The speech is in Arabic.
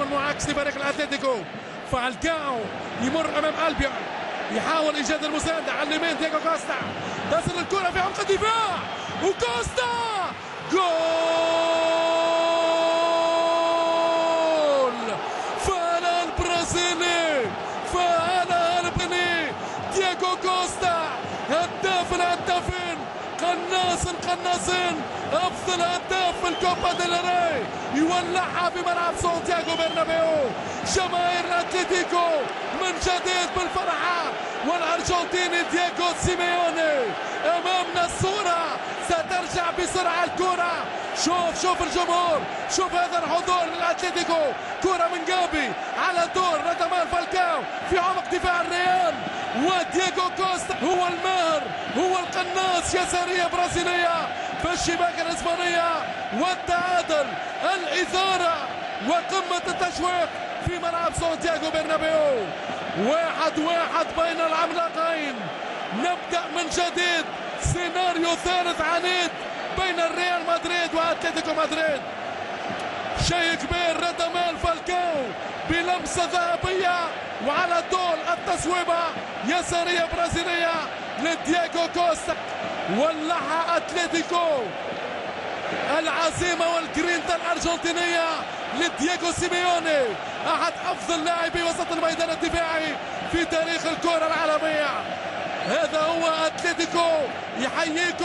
المعاكس لفريق الاتليتيكو. فالكاو يمر امام البيون، يحاول ايجاد المسانده على اليمين. دييغو كوستا تصل الكره في عمق الدفاع، وكوستا جول. فانا البرازيلي، فانا البني دييغو كوستا، هداف الهدافين، قناص القناصين، افضل هداف في الكوبا ديل ري، يولعها في ملعب سانتياغو برنابيو. جماهير الاتليتيكو من جديد بالفرحه، والارجنتيني دييغو سيميوني امامنا. الصوره سترجع بسرعه الكره. شوف الجمهور، شوف هذا الحضور للاتليتيكو. كره من جابي على دور رادامال فالكاو في عمق دفاع الريال، ودييغو كوستا هو الماهر، هو القناص. يساريه برازيليه في الشباك الاسبانيه، والتعادل، الاثاره وقمه التشويق في ملعب سانتياغو برنابيو. 1-1 بين العملاقين. نبدأ من جديد سيناريو ثالث عنيد بين الريال مدريد واتلتيكو مدريد. شيء كبير. رادامال فالكاو بلمسة ذهبية وعلى طول التصويبة يسارية برازيلية لدييغو كوستا. ولعها اتلتيكو. العزيمة والجرينتا الأرجنتينية لدييغو سيميوني، أحد أفضل لاعبي وسط الميدان الدفاعي في تاريخ الكرة العالمية. هذا هو أتلتيكو. يحييكم.